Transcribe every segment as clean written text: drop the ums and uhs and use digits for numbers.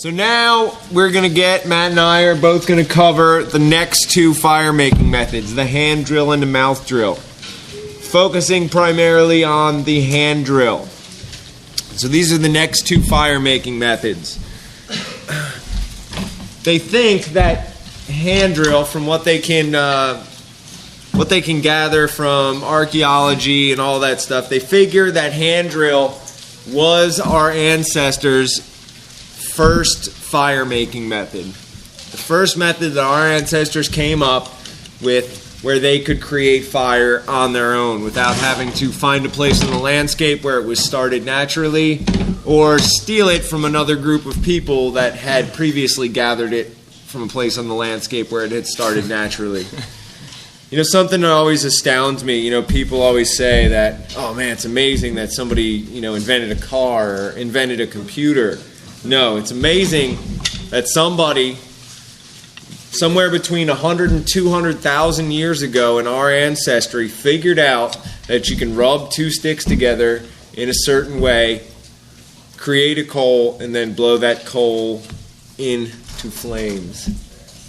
So now Matt and I are both going to cover the next two fire making methods, the hand drill and the mouth drill. Focusing primarily on the hand drill. So these are the next two fire making methods. They think that hand drill, from what they can gather from archaeology and all that stuff, they figure that hand drill was our ancestors' first fire making method. The first method that our ancestors came up with where they could create fire on their own without having to find a place in the landscape where it was started naturally or steal it from another group of people that had previously gathered it from a place on the landscape where it had started naturally. You know, something that always astounds me, people always say that, oh man, it's amazing that somebody, invented a car or invented a computer. No, it's amazing that somebody somewhere between 100 and 200,000 years ago in our ancestry figured out that you can rub two sticks together in a certain way, create a coal, and then blow that coal into flames.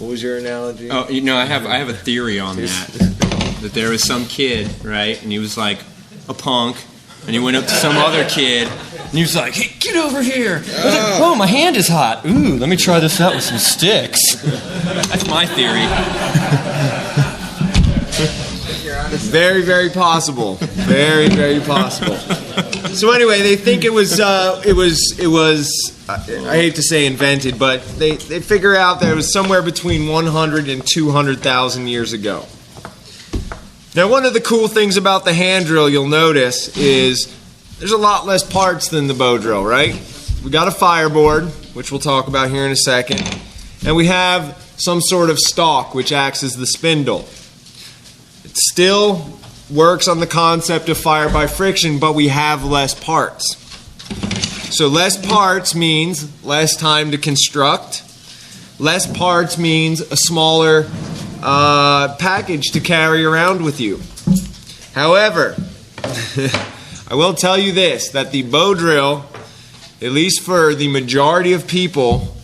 What was your analogy? Oh, I have a theory on that there was some kid, right, and he was like a punk, and he went up to some other kid, and he was like, hey, get over here. Oh, my hand is hot. Ooh, let me try this out with some sticks. That's my theory. Very, very possible. Very, very possible. So anyway, they think it was I hate to say invented, but they figure out that it was somewhere between 100 and 200,000 years ago. Now, one of the cool things about the hand drill you'll notice is there's a lot less parts than the bow drill, right? We got a fireboard, which we'll talk about here in a second, and we have some sort of stalk, which acts as the spindle. It still works on the concept of fire by friction, but we have less parts. So less parts means less time to construct. Less parts means a smaller package to carry around with you. However, I will tell you this, that the bow drill, at least for the majority of people,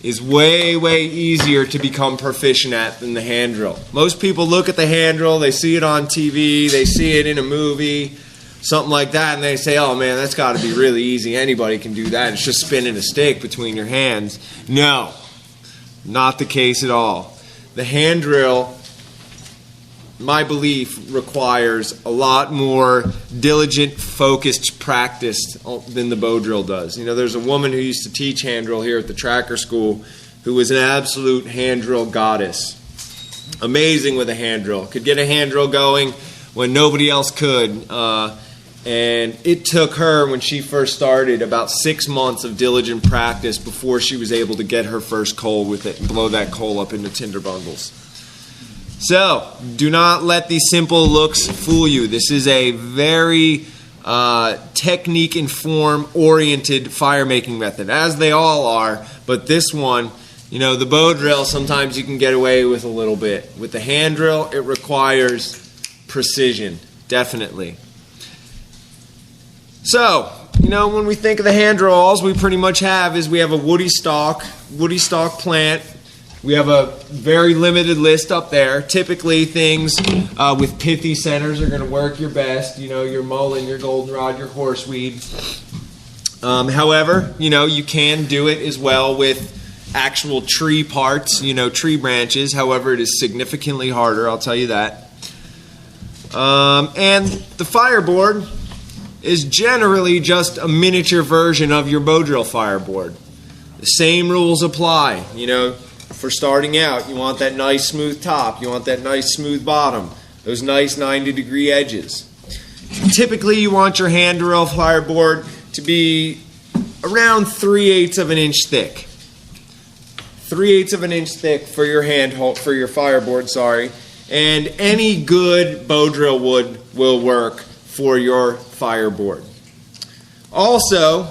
is way, way easier to become proficient at than the hand drill. Most people look at the hand drill, they see it on TV, they see it in a movie, something like that, and they say, oh man, that's got to be really easy. Anybody can do that. It's just spinning a stick between your hands. No, not the case at all. The hand drill, my belief, requires a lot more diligent, focused practice than the bow drill does. There's a woman who used to teach hand drill here at the Tracker School who was an absolute hand drill goddess. Amazing with a hand drill. Could get a hand drill going when nobody else could. And it took her, when she first started, about 6 months of diligent practice before she was able to get her first coal with it and blow that coal up into tinder bundles. So, do not let these simple looks fool you. This is a very technique and form oriented fire making method, as they all are, but this one, the bow drill, sometimes you can get away with a little bit. With the hand drill, it requires precision, definitely. So, when we think of the hand drill, all we pretty much have is we have a woody stalk plant. We have a very limited list up there. Typically, things with pithy centers are going to work your best. Your mullein, your goldenrod, your horseweed. However, you can do it as well with actual tree parts, tree branches. However, it is significantly harder, I'll tell you that. And the fireboard is generally just a miniature version of your bow drill fireboard. The same rules apply. For starting out, you want that nice smooth top, you want that nice smooth bottom, those nice 90-degree edges. Typically, you want your hand drill fireboard to be around 3/8 of an inch thick. 3/8 of an inch thick for your fireboard, and any good bow drill wood will work for your fireboard. Also,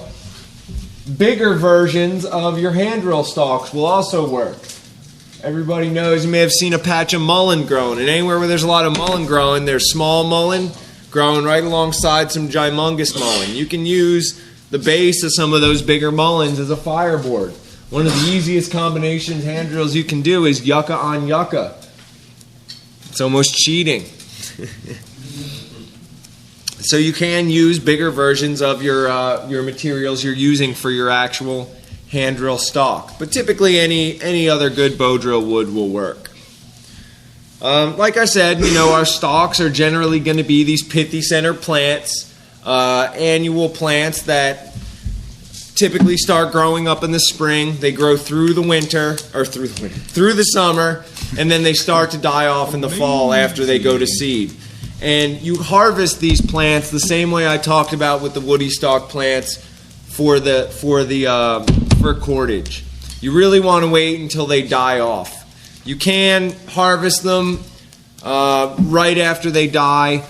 bigger versions of your hand drill stalks will also work. Everybody knows, you may have seen a patch of mullein growing, and anywhere where there's a lot of mullein growing, there's small mullein growing right alongside some humongous mullein. You can use the base of some of those bigger mulleins as a fireboard. One of the easiest combinations hand drills you can do is yucca on yucca. It's almost cheating. So you can use bigger versions of your materials you're using for your actual hand drill stock. But typically any other good bow drill wood will work. Like I said, our stalks are generally going to be these pithy center plants, annual plants that typically start growing up in the spring. They grow through the winter, or through the summer, and then they start to die off in the fall after they go to seed. And you harvest these plants the same way I talked about with the woody stalk plants for cordage. You really want to wait until they die off. You can harvest them right after they die,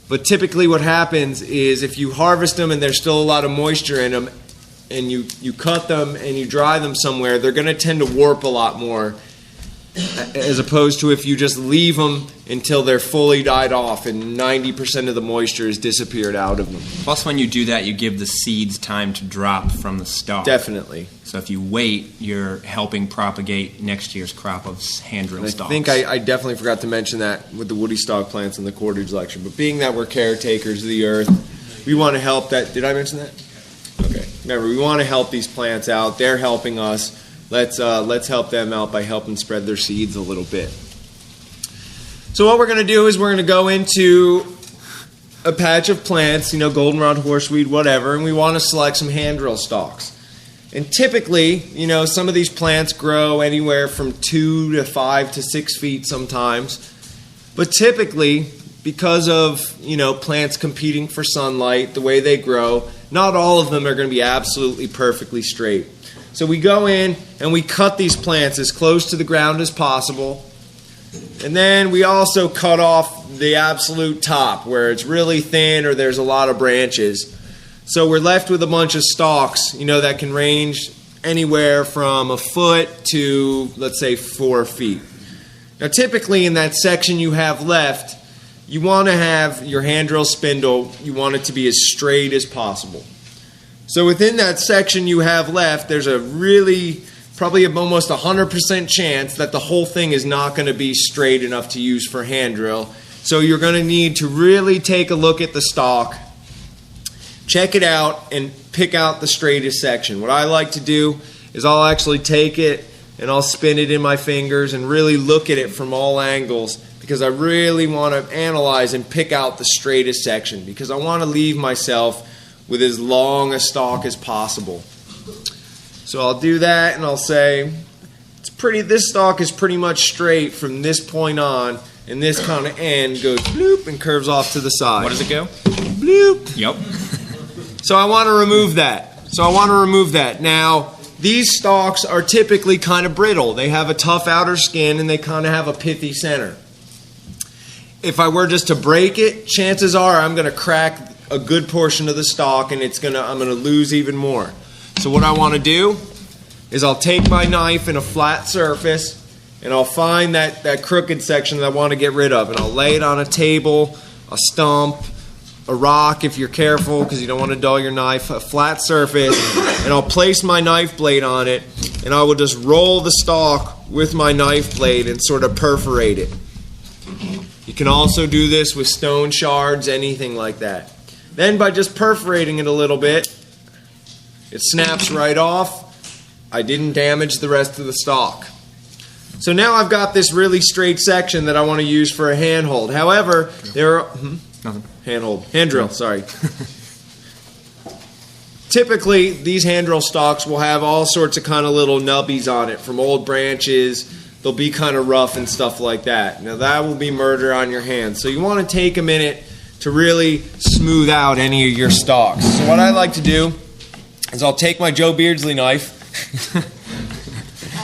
but typically what happens is if you harvest them and there's still a lot of moisture in them, and you cut them and you dry them somewhere, they're going to tend to warp a lot more, as opposed to if you just leave them until they're fully died off and 90% of the moisture has disappeared out of them. Plus, when you do that, you give the seeds time to drop from the stalk. Definitely. So if you wait, you're helping propagate next year's crop of hand drill stalks. I think I definitely forgot to mention that with the woody stalk plants in the cordage lecture. But being that we're caretakers of the earth, we want to help that. Did I mention that? Okay. Remember, we want to help these plants out. They're helping us. Let's help them out by helping spread their seeds a little bit. So what we're going to do is we're going to go into a patch of plants, goldenrod, horseweed, whatever, and we want to select some hand drill stalks. And typically, some of these plants grow anywhere from 2 to 5 to 6 feet sometimes. But typically, because of, plants competing for sunlight, the way they grow, not all of them are going to be absolutely perfectly straight. So we go in and we cut these plants as close to the ground as possible. And then we also cut off the absolute top where it's really thin or there's a lot of branches. So we're left with a bunch of stalks, that can range anywhere from a foot to, let's say, 4 feet. Now typically in that section you have left, you want to have your hand drill spindle, you want it to be as straight as possible. So within that section you have left, there's a really, probably almost 100% chance that the whole thing is not going to be straight enough to use for hand drill. So you're going to need to really take a look at the stalk, check it out, and pick out the straightest section. What I like to do is I'll actually take it and I'll spin it in my fingers and really look at it from all angles, because I really want to analyze and pick out the straightest section, because I want to leave myself with as long a stalk as possible. So I'll do that and I'll say, this stalk is pretty much straight from this point on, and this kind of end goes bloop and curves off to the side. What does it go? Bloop. Yep. So I want to remove that. Now, these stalks are typically kind of brittle. They have a tough outer skin and they kind of have a pithy center. If I were just to break it, chances are I'm going to crack a good portion of the stalk and I'm going to lose even more. So what I want to do is I'll take my knife in a flat surface and I'll find that crooked section that I want to get rid of, and I'll lay it on a table, a stump, a rock if you're careful because you don't want to dull your knife, a flat surface, and I'll place my knife blade on it, and I will just roll the stalk with my knife blade and sort of perforate it. You can also do this with stone shards, anything like that. Then by just perforating it a little bit, it snaps right off. I didn't damage the rest of the stalk. So now I've got this really straight section that I want to use for a handhold. However, there are... Hand drill, sorry. Typically, these hand drill stalks will have all sorts of kind of little nubbies on it from old branches. They'll be kind of rough and stuff like that. Now that will be murder on your hands. So you want to take a minute to really smooth out any of your stalks. So what I like to do is I'll take my Joe Beardsley knife.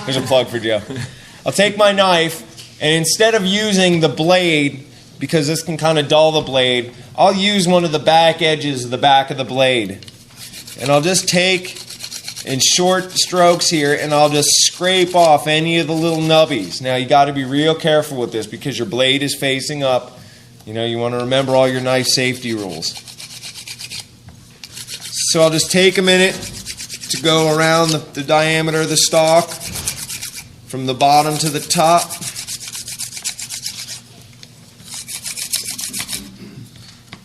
There's a plug for Joe. I'll take my knife, and instead of using the blade, because this can kind of dull the blade, I'll use one of the back edges of the back of the blade. And I'll just take in short strokes here, and I'll just scrape off any of the little nubbies. Now you got to be real careful with this because your blade is facing up. You want to remember all your knife safety rules. So I'll just take a minute to go around the diameter of the stalk from the bottom to the top.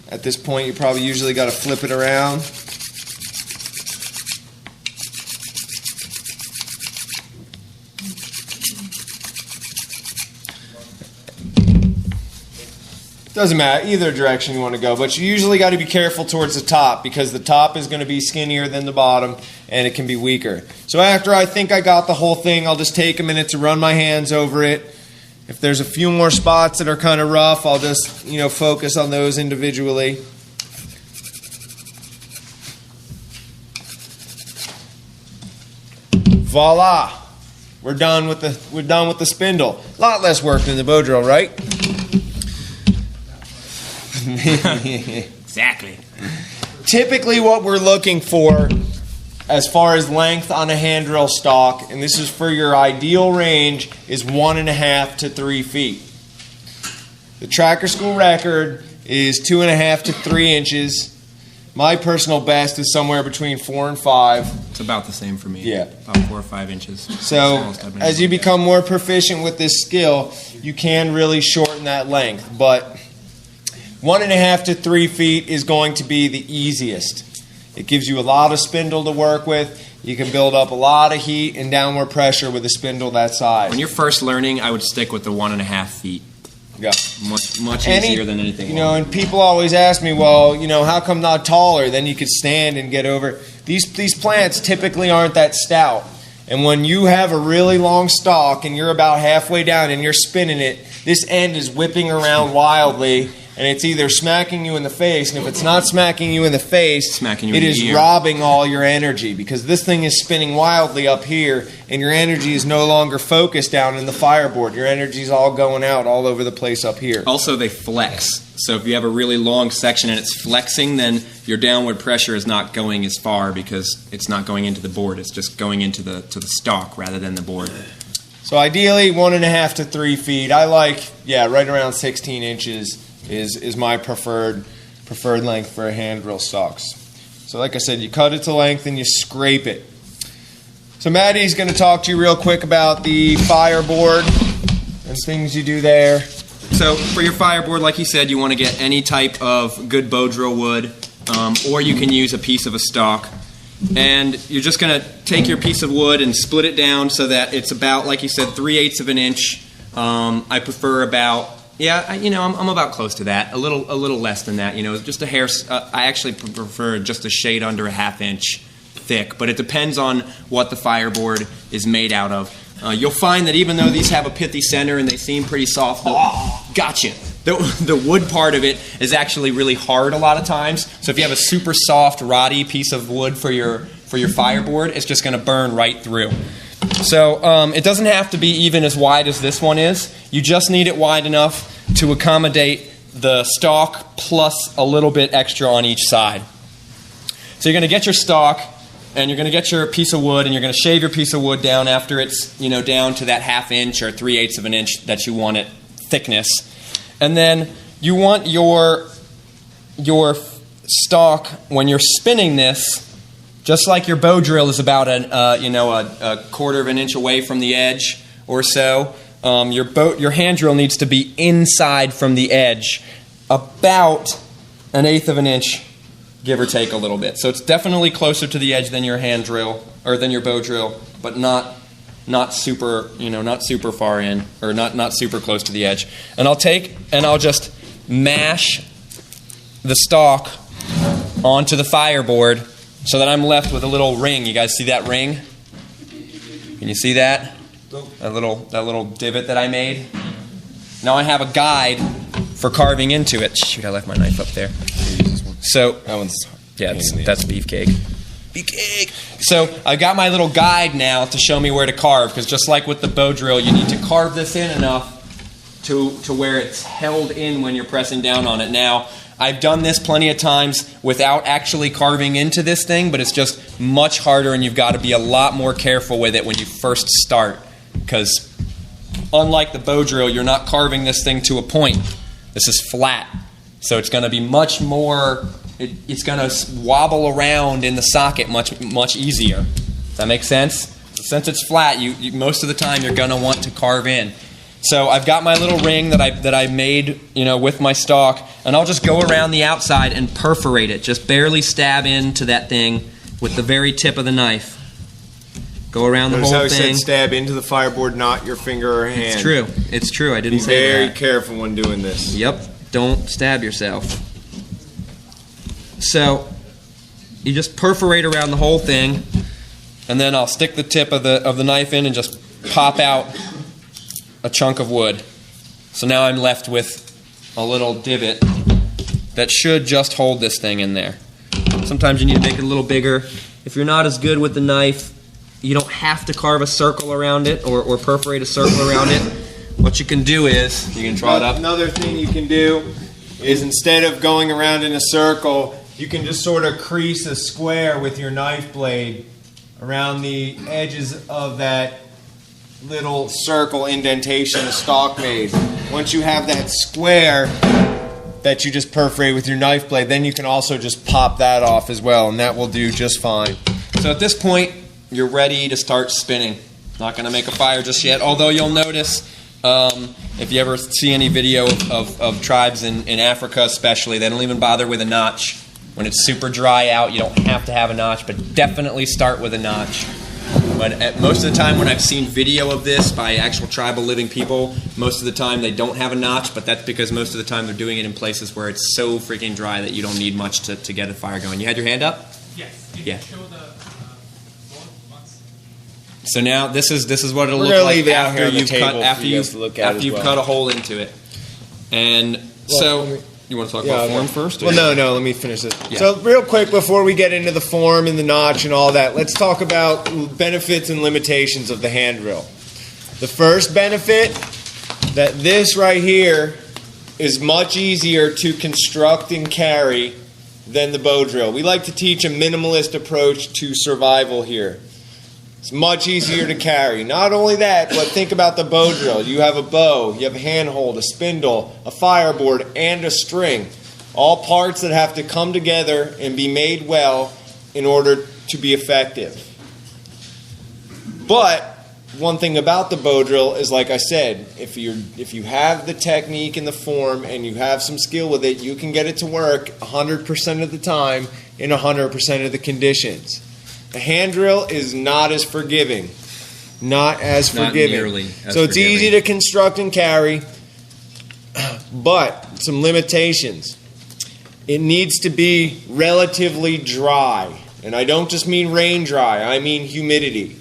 At this point, you probably usually got to flip it around. Doesn't matter, either direction you want to go, but you usually got to be careful towards the top because the top is going to be skinnier than the bottom and it can be weaker. So after I think I got the whole thing, I'll just take a minute to run my hands over it. If there's a few more spots that are kind of rough, I'll just, focus on those individually. Voila! We're done with the spindle. A lot less work than the bow drill, right? Exactly. Typically what we're looking for as far as length on a hand drill stalk, and this is for your ideal range, is 1.5 to 3 feet. The Tracker School record is 2.5 to 3 inches. My personal best is somewhere between 4 and 5. It's about the same for me. Yeah. About 4 or 5 inches. So as you become more proficient with this skill, you can really shorten that length. But 1.5 to 3 feet is going to be the easiest. It gives you a lot of spindle to work with. You can build up a lot of heat and downward pressure with a spindle that size. When you're first learning, I would stick with the 1.5 feet. Yeah. Much easier than anything. And people always ask me, well, how come not taller? Then you could stand and get over. These plants typically aren't that stout. And when you have a really long stalk and you're about halfway down and you're spinning it, this end is whipping around wildly. And it's either smacking you in the face, and if it's not smacking you in the face, it is robbing all your energy because this thing is spinning wildly up here, and your energy is no longer focused down in the fireboard. Your energy is all going out all over the place up here. Also, they flex. So if you have a really long section and it's flexing, then your downward pressure is not going as far because it's not going into the board. It's just going into the stalk rather than the board. So ideally, 1.5 to 3 feet. I like, right around 16 inches. Is my preferred length for a hand drill stalks. So like I said, you cut it to length and you scrape it. So Maddie's going to talk to you real quick about the fireboard and things you do there. So for your fireboard, like he said, you want to get any type of good bow drill wood, or you can use a piece of a stalk. And you're just going to take your piece of wood and split it down so that it's about, like you said, 3/8 of an inch. I prefer about I'm about close to that. A little less than that. Just a hair. I actually prefer just a shade under a 1/2 inch thick, but it depends on what the fireboard is made out of. You'll find that even though these have a pithy center and they seem pretty soft, gotcha. The wood part of it is actually really hard a lot of times. So if you have a super soft, roddy piece of wood for your fireboard, it's just going to burn right through. So it doesn't have to be even as wide as this one is. You just need it wide enough to accommodate the stalk plus a little bit extra on each side. So you're going to get your stalk and you're going to get your piece of wood and you're going to shave your piece of wood down after it's down to that 1/2 inch or 3/8 of an inch that you want it thickness. And then you want your stalk, when you're spinning this, just like your bow drill is about a 1/4 of an inch away from the edge or so, your hand drill needs to be inside from the edge, about 1/8 of an inch, give or take a little bit. So it's definitely closer to the edge than your hand drill or than your bow drill, but not super far in or not super close to the edge. And I'll just mash the stalk onto the fireboard so that I'm left with a little ring. You guys see that ring? Can you see that? That little divot that I made? Now I have a guide for carving into it. Shoot, I left my knife up there. So that one's that's beefcake. Beefcake. So I've got my little guide now to show me where to carve, because just like with the bow drill, you need to carve this in enough to where it's held in when you're pressing down on it. Now, I've done this plenty of times without actually carving into this thing, but it's just much harder and you've got to be a lot more careful with it when you first start, because unlike the bow drill, you're not carving this thing to a point. This is flat. So it's going to be much more, it's going to wobble around in the socket much easier. Does that make sense? So since it's flat, you most of the time you're going to want to carve in. So I've got my little ring that I made, with my stalk, and I'll just go around the outside and perforate it. Just barely stab into that thing with the very tip of the knife. Go around the Notice whole how I thing. said stab into the fireboard, not your finger or hand. It's true. I didn't Be say very that. careful when doing this. Yep. Don't stab yourself. So you just perforate around the whole thing, and then I'll stick the tip of the knife in and just pop out a chunk of wood. So now I'm left with a little divot that should just hold this thing in there. Sometimes you need to make it a little bigger. If you're not as good with the knife, you don't have to carve a circle around it or perforate a circle around it. What you can do is, you can draw it up. Another thing you can do is instead of going around in a circle, you can just sort of crease a square with your knife blade around the edges of that little circle indentation the stalk made. Once you have that square that you just perforate with your knife blade, then you can also just pop that off as well, and that will do just fine. So at this point, you're ready to start spinning. Not going to make a fire just yet, although you'll notice if you ever see any video of tribes in Africa especially, they don't even bother with a notch. When it's super dry out, you don't have to have a notch, but definitely start with a notch. But most of the time when I've seen video of this by actual tribal living people, most of the time they don't have a notch, but that's because most of the time they're doing it in places where it's so freaking dry that you don't need much to get a fire going. You had your hand up? Yes. Can Yeah. you show the board once? So now this is what it'll We're look gonna like leave it out after here on the you've table cut for after you you've guys to look at after as you've well. cut a hole into it. And so you want to talk about form first? Well, no, let me finish this. Yeah. So real quick, before we get into the form and the notch and all that, let's talk about benefits and limitations of the hand drill. The first benefit, that this right here is much easier to construct and carry than the bow drill. We like to teach a minimalist approach to survival here. It's much easier to carry. Not only that, but think about the bow drill. You have a bow, you have a handhold, a spindle, a fireboard, and a string. All parts that have to come together and be made well in order to be effective. But one thing about the bow drill is, like I said, if you have the technique and the form and you have some skill with it, you can get it to work 100% of the time in 100% of the conditions. A hand drill is not as forgiving. Not as Not forgiving. nearly as so it's forgiving. easy to construct and carry, but some limitations. It needs to be relatively dry. And I don't just mean rain dry, I mean humidity.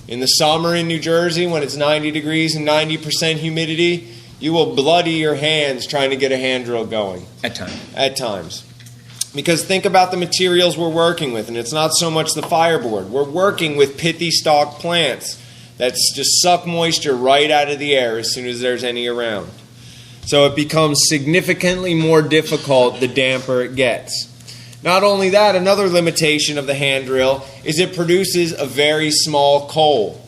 In the summer in New Jersey, when it's 90 degrees and 90% humidity, you will bloody your hands trying to get a hand drill going. At times. Because think about the materials we're working with, and it's not so much the fireboard. We're working with pithy stalk plants that just suck moisture right out of the air as soon as there's any around. So it becomes significantly more difficult the damper it gets. Not only that, another limitation of the hand drill is it produces a very small coal.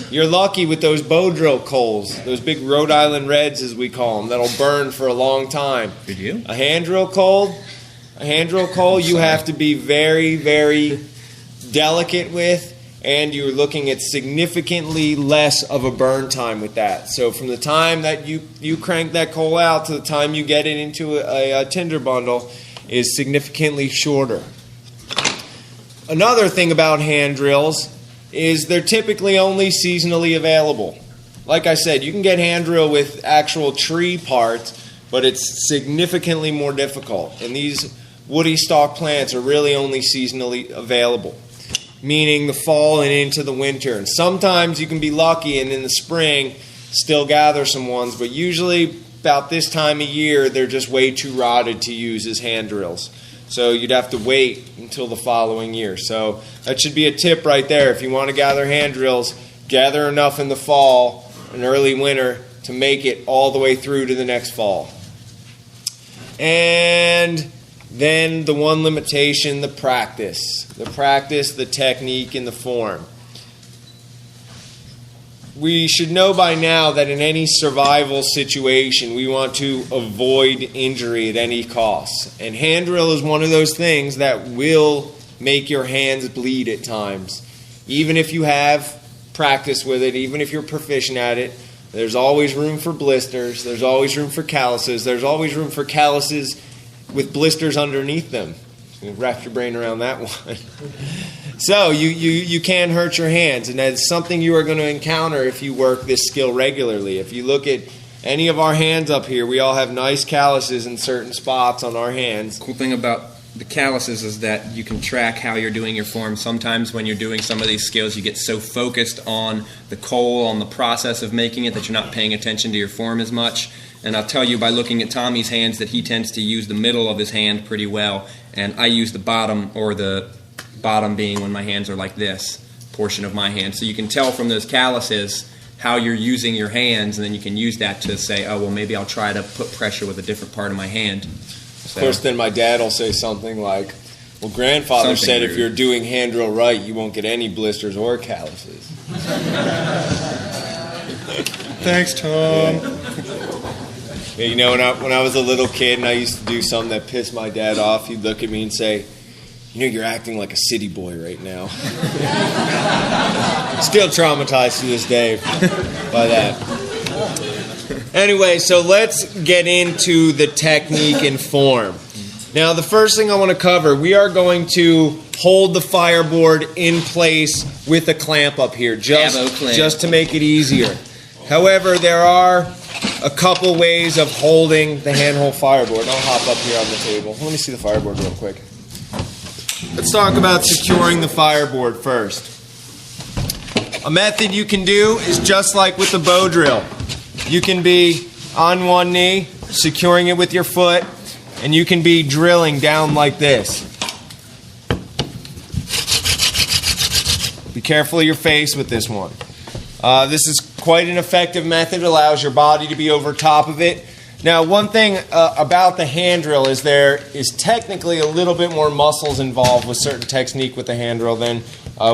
You're lucky with those bow drill coals, those big Rhode Island Reds as we call them, that'll burn for a long time. Did you? A hand drill coal, you have to be very, very delicate with, and you're looking at significantly less of a burn time with that. So from the time that you crank that coal out to the time you get it into a tinder bundle is significantly shorter. Another thing about hand drills is they're typically only seasonally available. Like I said, you can get hand drill with actual tree parts, but it's significantly more difficult. And these woody stalk plants are really only seasonally available, meaning the fall and into the winter. And sometimes you can be lucky and in the spring still gather some ones, but usually about this time of year they're just way too rotted to use as hand drills. So you'd have to wait until the following year. So that should be a tip right there. If you want to gather hand drills, gather enough in the fall and early winter to make it all the way through to the next fall. And then the one limitation, the practice. The practice, the technique, and the form. We should know by now that in any survival situation, we want to avoid injury at any cost. And hand drill is one of those things that will make your hands bleed at times. even if you have practice with it, even if you're proficient at it, there's always room for blisters. There's always room for calluses. There's always room for calluses with blisters underneath them. Wrap your brain around that one. So you can hurt your hands, and that's something you are going to encounter if you work this skill regularly. If you look at any of our hands up here, we all have nice calluses in certain spots on our hands. Cool thing about the calluses is that you can track how you're doing your form. Sometimes when you're doing some of these skills, you get so focused on the coal, on the process of making it, that you're not paying attention to your form as much. And I'll tell you by looking at Tommy's hands that he tends to use the middle of his hand pretty well, and I use the bottom, or the bottom being when my hands are like this portion of my hand. So you can tell from those calluses how you're using your hands, and then you can use that to say, oh, well, maybe I'll try to put pressure with a different part of my hand. Of course, then my dad will say something like, well, grandfather said rude. If you're doing hand drill right, you won't get any blisters or calluses. Thanks, Tom. Yeah, you know, when I was a little kid and I used to do something that pissed my dad off, he'd look at me and say, you know, you're acting like a city boy right now. Still traumatized to this day by that. Anyway, so let's get into the technique and form. Now, the first thing I want to cover, we are going to hold the fireboard in place with a clamp up here, just to make it easier. However, there are a couple ways of holding the handhold fireboard. I'll hop up here on the table. Let me see the fireboard real quick. Let's talk about securing the fireboard first. A method you can do is just like with the bow drill. You can be on one knee, securing it with your foot, and you can be drilling down like this. Be careful of your face with this one. This is quite an effective method. It allows your body to be over top of it. Now, one thing about the hand drill is there is technically a little bit more muscles involved with certain technique with the hand drill than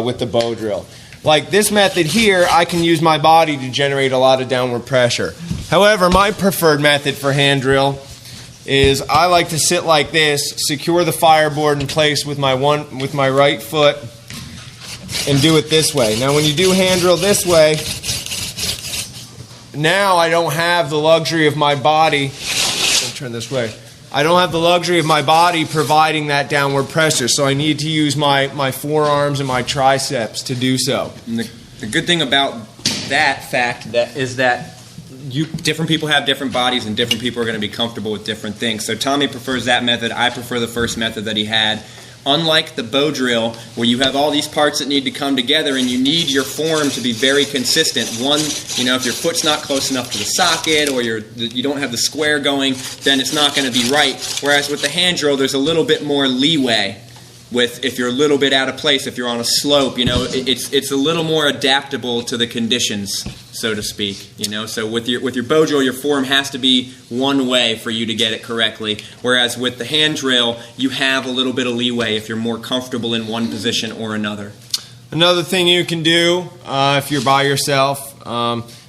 with the bow drill. Like this method here, I can use my body to generate a lot of downward pressure. However, my preferred method for hand drill is I like to sit like this, secure the fireboard in place with my right foot, and do it this way. Now, when you do hand drill this way, now I don't have the luxury of my body. I'll turn this way. I don't have the luxury of my body providing that downward pressure, so I need to use my forearms and my triceps to do so. And the good thing about that fact is that different people have different bodies, and different people are going to be comfortable with different things. So Tommy prefers that method. I prefer the first method that he had. Unlike the bow drill, where you have all these parts that need to come together and you need your form to be very consistent. One, if your foot's not close enough to the socket, or you don't have the square going, then it's not going to be right. Whereas with the hand drill, there's a little bit more leeway. If you're a little bit out of place, if you're on a slope, it's a little more adaptable to the conditions, so to speak. So with your bow drill, your form has to be one way for you to get it correctly. Whereas with the hand drill, you have a little bit of leeway if you're more comfortable in one position or another. Another thing you can do if you're by yourself,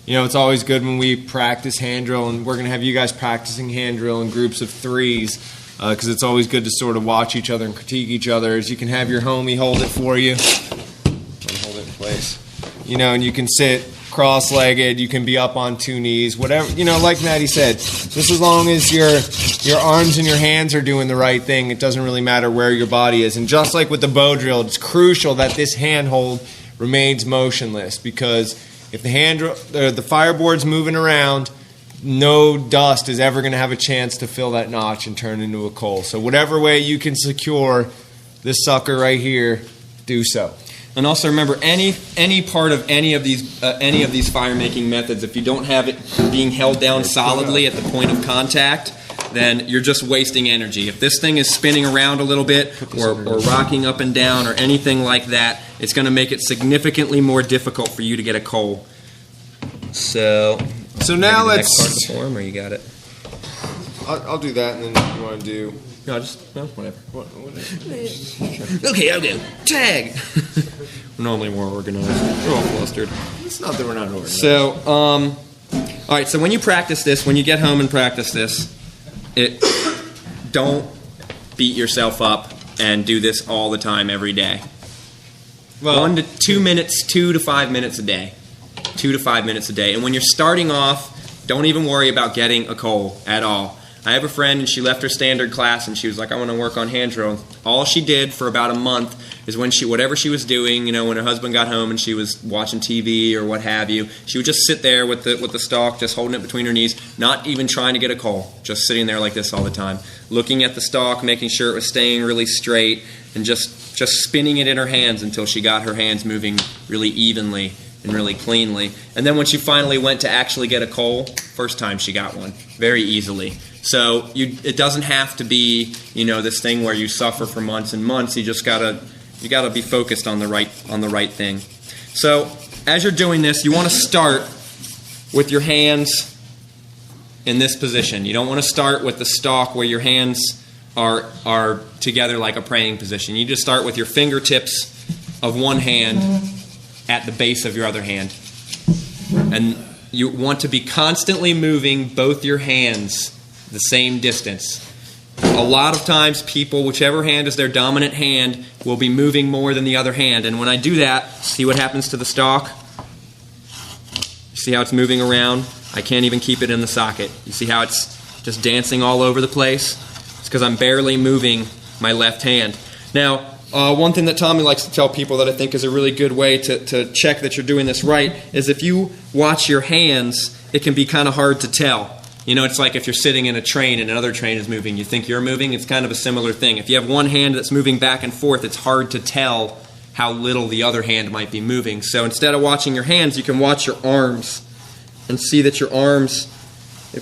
it's always good when we practice hand drill, and we're going to have you guys practicing hand drill in groups of threes. Because it's always good to sort of watch each other and critique each other. As you can have your homie hold it for you. Hold it in place. And you can sit cross-legged. You can be up on two knees. Whatever. Like Maddie said, just as long as your arms and your hands are doing the right thing, it doesn't really matter where your body is. And just like with the bow drill, it's crucial that this handhold remains motionless. Because if the fireboard's moving around, no dust is ever going to have a chance to fill that notch and turn into a coal. So whatever way you can secure this sucker right here, do so. And also remember, any part of any of these fire making methods, if you don't have it being held down solidly at the point of contact, then you're just wasting energy. If this thing is spinning around a little bit or rocking up and down or anything like that, it's going to make it significantly more difficult for you to get a coal. So now let's. Next part of the form, or you got it? I'll do that, and then you want to do. No, whatever. Okay, I'll go. Tag. We're normally more organized. We're all flustered. It's not that we're not organized. So, all right. So when you practice this, when you get home and practice this, don't beat yourself up and do this all the time, every day. Well, 1 to 2 minutes, 2 to 5 minutes a day. 2 to 5 minutes a day. And when you're starting off, don't even worry about getting a coal at all. I have a friend, and she left her standard class, and she was like, I want to work on hand drill. All she did for about a month is whatever she was doing, when her husband got home and she was watching TV or what have you, she would just sit there with the stalk, just holding it between her knees, not even trying to get a coal, just sitting there like this all the time, looking at the stalk, making sure it was staying really straight, and just spinning it in her hands until she got her hands moving really evenly and really cleanly. And then when she finally went to actually get a coal, first time she got one, very easily. So it doesn't have to be, this thing where you suffer for months and months. You gotta be focused on the right thing. So as you're doing this, you want to start with your hands in this position. You don't want to start with the stalk where your hands are together like a praying position. You just start with your fingertips of one hand at the base of your other hand. And you want to be constantly moving both your hands the same distance. A lot of times people, whichever hand is their dominant hand, will be moving more than the other hand. And when I do that, see what happens to the stalk? See how it's moving around? I can't even keep it in the socket. You see how it's just dancing all over the place? It's because I'm barely moving my left hand. Now, one thing that Tommy likes to tell people that I think is a really good way to check that you're doing this right is if you watch your hands, it can be kind of hard to tell. It's like if you're sitting in a train and another train is moving, you think you're moving. It's kind of a similar thing. If you have one hand that's moving back and forth, it's hard to tell how little the other hand might be moving. So instead of watching your hands, you can watch your arms and see that your arms,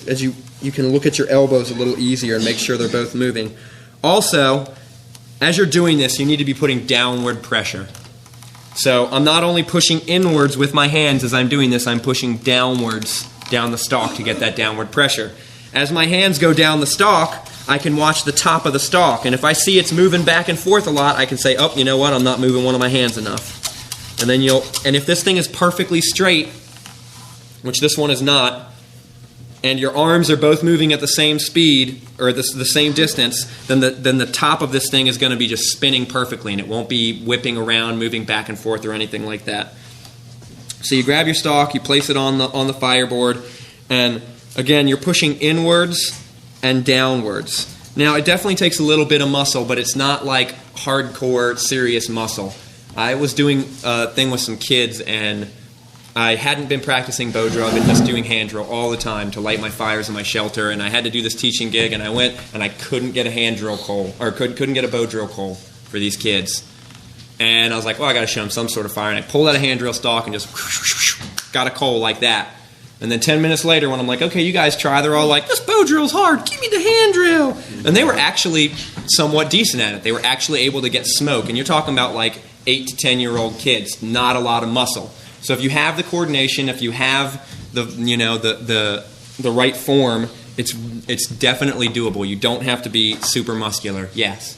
as you can look at your elbows a little easier and make sure they're both moving. Also, as you're doing this, you need to be putting downward pressure. So I'm not only pushing inwards with my hands as I'm doing this, I'm pushing downwards down the stalk to get that downward pressure. As my hands go down the stalk, I can watch the top of the stalk. And if I see it's moving back and forth a lot, I can say, oh, you know what, I'm not moving one of my hands enough. And then and if this thing is perfectly straight, which this one is not, and your arms are both moving at the same speed, or the same distance, then the top of this thing is going to be just spinning perfectly, and it won't be whipping around, moving back and forth, or anything like that. So you grab your stalk, you place it on the fireboard, and again, you're pushing inwards and downwards. Now, it definitely takes a little bit of muscle, but it's not like hardcore, serious muscle. I was doing a thing with some kids, and I hadn't been practicing bow drill. I've been just doing hand drill all the time to light my fires in my shelter, and I had to do this teaching gig, and I went, and I couldn't get a hand drill coal, or couldn't get a bow drill coal for these kids. And I was like, well, I got to show them some sort of fire. And I pulled out a hand drill stalk and just got a coal like that. And then 10 minutes later, when I'm like, okay, you guys try, they're all like, this bow drill's hard. Give me the hand drill. And they were actually somewhat decent at it. They were actually able to get smoke. And you're talking about like 8 to 10-year-old kids, not a lot of muscle. So if you have the coordination, if you have the right form, it's definitely doable. You don't have to be super muscular. Yes.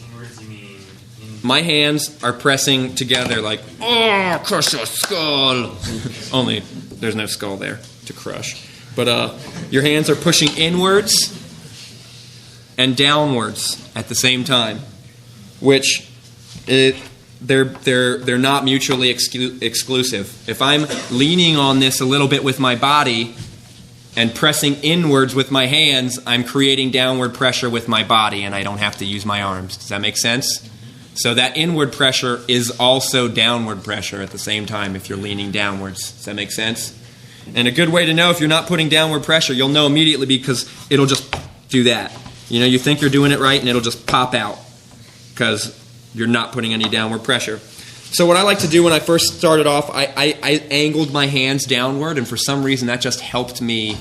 My hands are pressing together like, oh, crush your skull. Only there's no skull there to crush. But your hands are pushing inwards and downwards at the same time, which they're not mutually exclusive. If I'm leaning on this a little bit with my body and pressing inwards with my hands, I'm creating downward pressure with my body, and I don't have to use my arms. Does that make sense? So that inward pressure is also downward pressure at the same time if you're leaning downwards. Does that make sense? And a good way to know if you're not putting downward pressure, you'll know immediately because it'll just do that. You think you're doing it right and it'll just pop out because you're not putting any downward pressure. So what I like to do when I first started off, I angled my hands downward, and for some reason that just helped me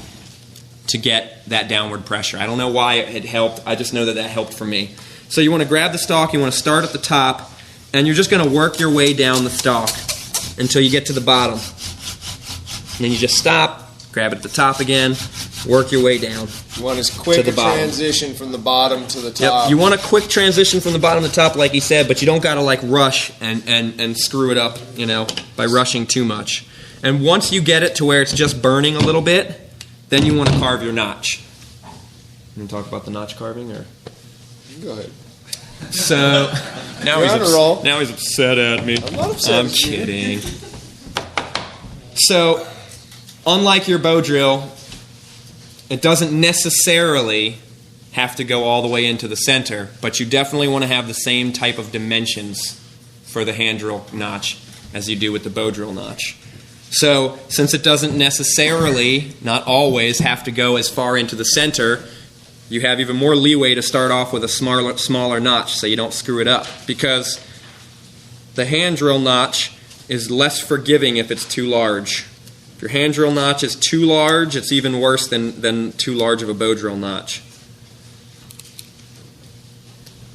to get that downward pressure. I don't know why it helped. I just know that helped for me. So you want to grab the stalk, you want to start at the top, and you're just going to work your way down the stalk until you get to the bottom. And then you just stop, grab it at the top again, work your way down. You want as quick a transition from the bottom to the top. Yep. You want a quick transition from the bottom to the top, like he said, but you don't got to like rush and screw it up, by rushing too much. And once you get it to where it's just burning a little bit, then you want to carve your notch. You want to talk about the notch carving, or? Go ahead. So now You're on a roll. now he's upset at me. I'm not upset I'm at you. kidding. So, unlike your bow drill, it doesn't necessarily have to go all the way into the center, but you definitely want to have the same type of dimensions for the hand drill notch as you do with the bow drill notch. So, since it doesn't necessarily, not always, have to go as far into the center, you have even more leeway to start off with a smaller notch so you don't screw it up. Because the hand drill notch is less forgiving if it's too large. If your hand drill notch is too large, it's even worse than too large of a bow drill notch.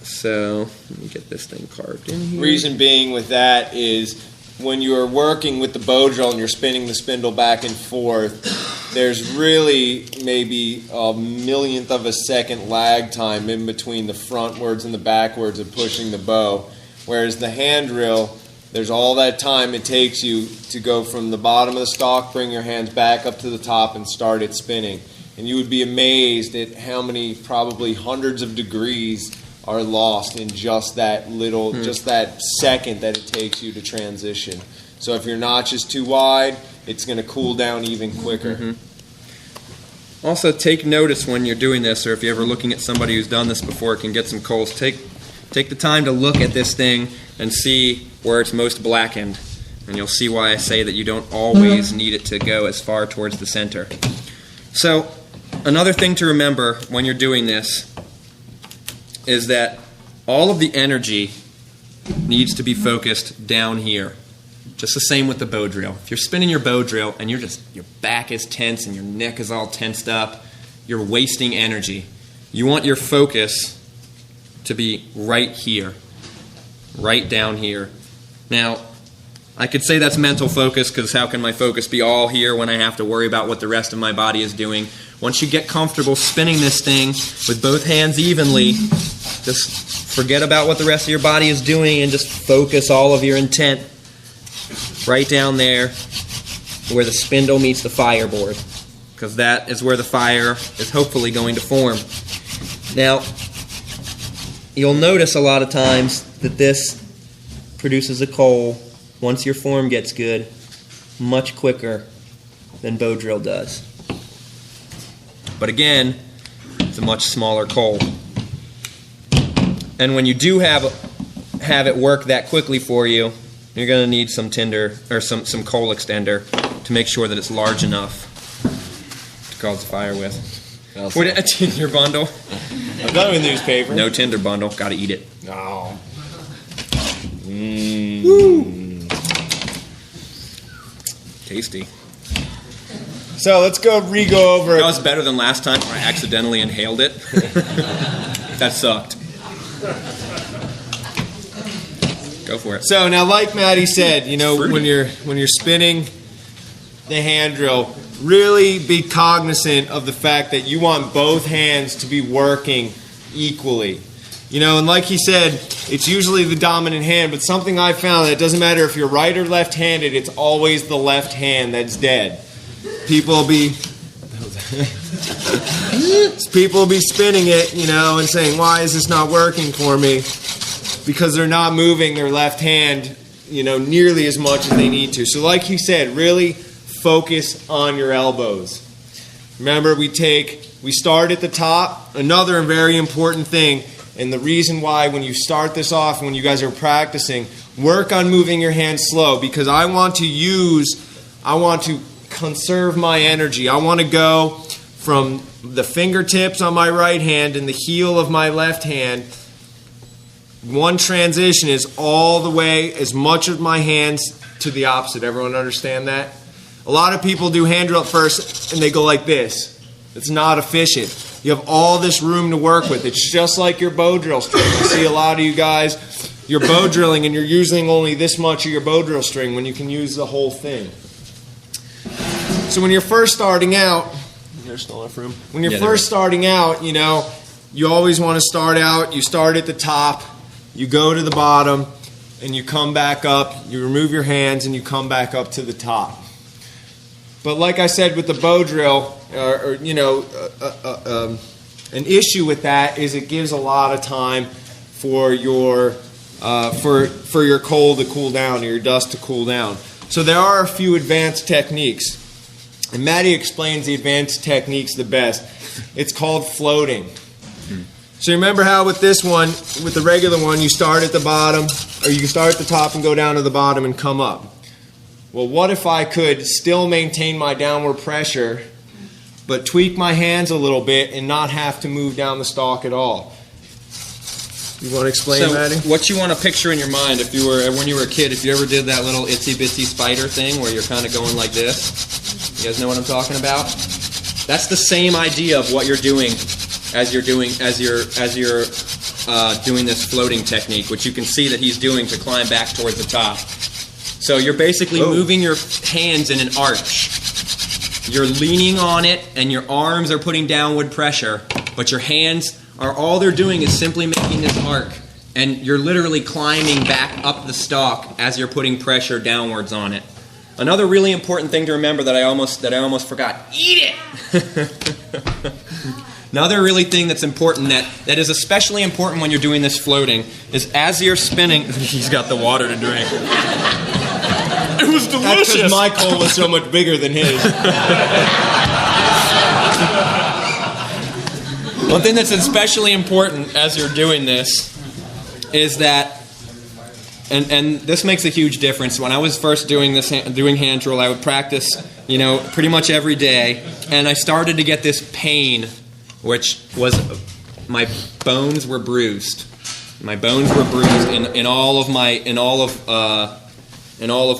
So, let me get this thing carved in here. Reason being with that is when you're working with the bow drill and you're spinning the spindle back and forth, there's really maybe a millionth of a second lag time in between the frontwards and the backwards of pushing the bow. Whereas the hand drill, there's all that time it takes you to go from the bottom of the stalk, bring your hands back up to the top, and start it spinning. And you would be amazed at how many, probably hundreds of degrees, are lost in just that little, just that second that it takes you to transition. So if your notch is too wide, it's going to cool down even quicker. Also, take notice when you're doing this, or if you're ever looking at somebody who's done this before, can get some coals. Take the time to look at this thing and see where it's most blackened. And you'll see why I say that you don't always need it to go as far towards the center. So, another thing to remember when you're doing this is that all of the energy needs to be focused down here. Just the same with the bow drill. If you're spinning your bow drill and your back is tense and your neck is all tensed up, you're wasting energy. You want your focus to be right here, right down here. Now, I could say that's mental focus, because how can my focus be all here when I have to worry about what the rest of my body is doing? Once you get comfortable spinning this thing with both hands evenly, just forget about what the rest of your body is doing and just focus all of your intent right down there where the spindle meets the fireboard, because that is where the fire is hopefully going to form. Now, you'll notice a lot of times that this produces a coal, once your form gets good, much quicker than bow drill does. But again, it's a much smaller coal. And when you do have it work that quickly for you, you're going to need some tinder or some coal extender to make sure that it's large enough to cause a fire with. What, a tinder bundle? I've done it with newspaper. No tinder bundle. Got to eat it. No. Tasty. So let's go over. That was better than last time where I accidentally inhaled it. That sucked. Go for it. So now, like Maddie said, you know, Fruity. when you're spinning the hand drill, really be cognizant of the fact that you want both hands to be working equally. You know, and like he said, it's usually the dominant hand, but something I found that it doesn't matter if you're right or left-handed, it's always the left hand that's dead. People will be spinning it, you know, and saying, why is this not working for me? Because they're not moving their left hand, you know, nearly as much as they need to. So like he said, really focus on your elbows. Remember, we start at the top. Another very important thing, and the reason why when you start this off, when you guys are practicing, work on moving your hands slow, because I want to conserve my energy. I want to go from the fingertips on my right hand and the heel of my left hand. One transition is all the way, as much of my hands to the opposite. Everyone understand that? A lot of people do hand drill at first and they go like this. It's not efficient. You have all this room to work with. It's just like your bow drill string. I see a lot of you guys, you're bow drilling and you're using only this much of your bow drill string when you can use the whole thing. So when you're first starting out, there's still enough room. When you're first starting out, you know, you always want to start out, you start at the top, you go to the bottom, and you come back up, you remove your hands, and you come back up to the top. But like I said with the bow drill, an issue with that is it gives a lot of time for your coal to cool down, or your dust to cool down. So there are a few advanced techniques, and Maddie explains the advanced techniques the best. It's called floating. So remember how with this one, with the regular one, you start at the bottom, or you can start at the top and go down to the bottom and come up. Well, what if I could still maintain my downward pressure, but tweak my hands a little bit and not have to move down the stalk at all? You want to explain, Maddie? What you want to picture in your mind, when you were a kid, if you ever did that little itsy bitsy spider thing where you're kind of going like this, you guys know what I'm talking about? That's the same idea of what you're doing as you're doing this floating technique, which you can see that he's doing to climb back towards the top. So you're basically moving your hands in an arch. You're leaning on it, and your arms are putting downward pressure, but your hands all they're doing is simply making this arc, and you're literally climbing back up the stalk as you're putting pressure downwards on it. Another really important thing to remember that I almost forgot: eat it. Another really thing that's important that is especially important when you're doing this floating is as you're spinning. He's got the water to drink. It was delicious. That's because my coal was so much bigger than his. One thing that's especially important as you're doing this is that, and this makes a huge difference. When I was first doing hand drill, I would practice, pretty much every day, and I started to get this pain, which was my bones were bruised. My bones were bruised in all of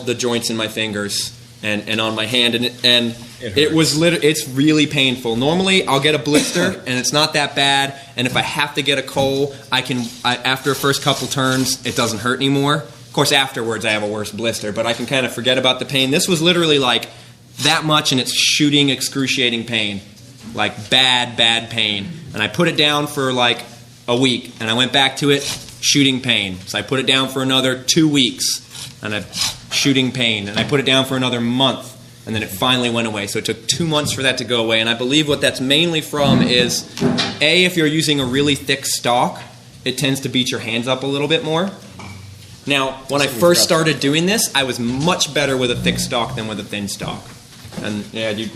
the joints in my fingers and on my hand, and it's really painful. Normally, I'll get a blister, and it's not that bad. And if I have to get a coal, after the first couple turns, it doesn't hurt anymore. Of course, afterwards, I have a worse blister, but I can kind of forget about the pain. This was literally like that much, and it's shooting, excruciating pain, like bad pain. And I put it down for like a week, and I went back to it, shooting pain. So I put it down for another 2 weeks, and shooting pain, and I put it down for another month. And then it finally went away. So it took 2 months for that to go away. And I believe what that's mainly from is, if you're using a really thick stalk, it tends to beat your hands up a little bit more. Now, when I first started doing this, I was much better with a thick stalk than with a thin stalk. And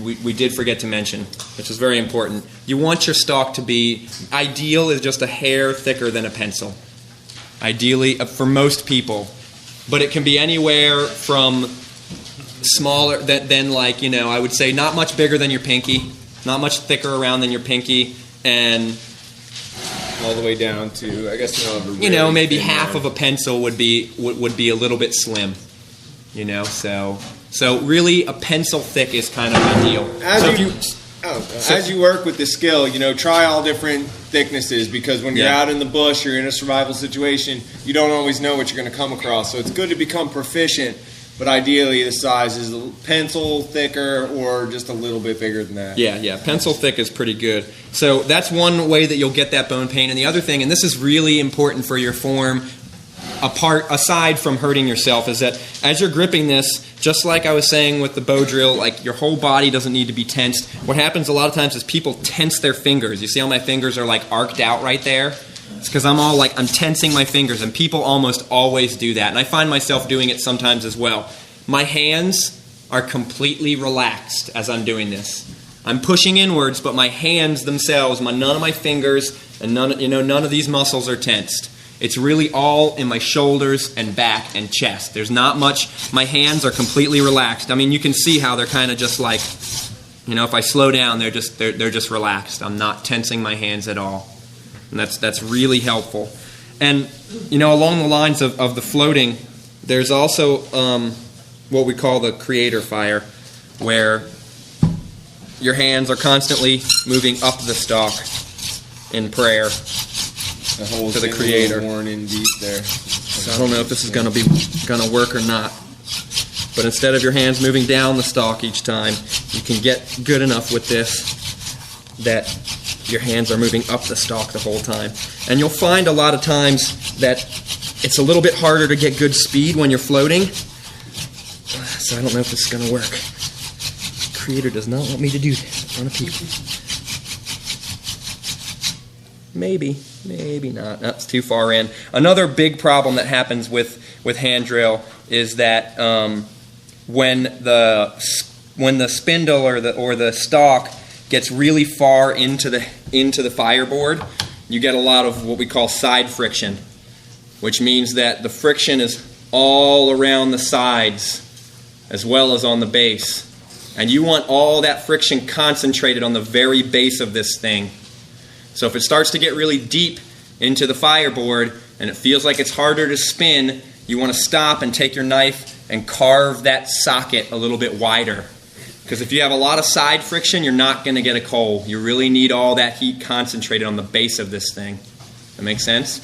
we did forget to mention, which is very important, you want your stalk to be, ideal is just a hair thicker than a pencil. Ideally, for most people. But it can be anywhere from smaller than like, I would say not much bigger than your pinky, not much thicker around than your pinky, and all the way down to, I guess, maybe half of a pencil would be a little bit slim, so really a pencil thick is kind of ideal. As you work with the skill, try all different thicknesses, because when you're out in the bush, you're in a survival situation, you don't always know what you're going to come across. So it's good to become proficient. But ideally, the size is a pencil thicker or just a little bit bigger than that. Yeah. Pencil thick is pretty good. So that's one way that you'll get that bone pain. And the other thing, and this is really important for your form, aside from hurting yourself, is that as you're gripping this, just like I was saying with the bow drill, like your whole body doesn't need to be tensed. What happens a lot of times is people tense their fingers. You see how my fingers are like arced out right there? It's because I'm tensing my fingers, and people almost always do that. And I find myself doing it sometimes as well. My hands are completely relaxed as I'm doing this. I'm pushing inwards, but my hands themselves, none of my fingers, and none of these muscles are tensed. It's really all in my shoulders and back and chest. There's not much. My hands are completely relaxed. I mean, you can see how they're kind of just like, if I slow down, they're just relaxed. I'm not tensing my hands at all. And that's really helpful. And, along the lines of the floating, there's also what we call the creator fire, where your hands are constantly moving up the stalk in prayer to the Creator. Worn in deep there. So I don't know if this is going to work or not. But instead of your hands moving down the stalk each time, you can get good enough with this that your hands are moving up the stalk the whole time. And you'll find a lot of times that it's a little bit harder to get good speed when you're floating. So I don't know if this is going to work. The Creator does not want me to do this in front of people. maybe not. That's too far in. Another big problem that happens with hand drill is that when the spindle or the stalk gets really far into the fireboard, you get a lot of what we call side friction, which means that the friction is all around the sides as well as on the base. And you want all that friction concentrated on the very base of this thing. So if it starts to get really deep into the fireboard and it feels like it's harder to spin, you want to stop and take your knife and carve that socket a little bit wider. Because if you have a lot of side friction, you're not going to get a coal. You really need all that heat concentrated on the base of this thing. That make sense?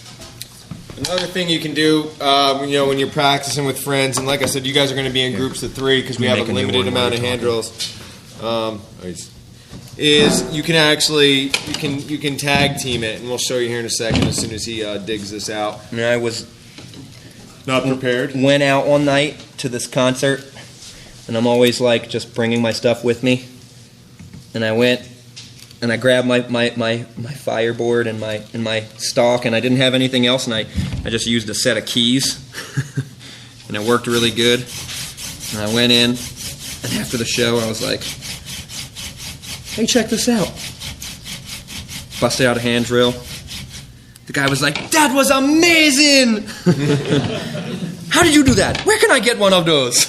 Another thing you can do, when you're practicing with friends, and like I said, you guys are going to be in groups of 3 because we have a limited amount of hand drills. Is you can actually you can tag team it, and we'll show you here in a second as soon as he digs this out. And I was not prepared. Went out one night to this concert, and I'm always like just bringing my stuff with me. And I went and I grabbed my fireboard and my stalk, and I didn't have anything else, and I just used a set of keys, and it worked really good. And I went in, and after the show, I was like, "Hey, check this out!" Busted out a hand drill. The guy was like, "That was amazing! How did you do that? Where can I get one of those?"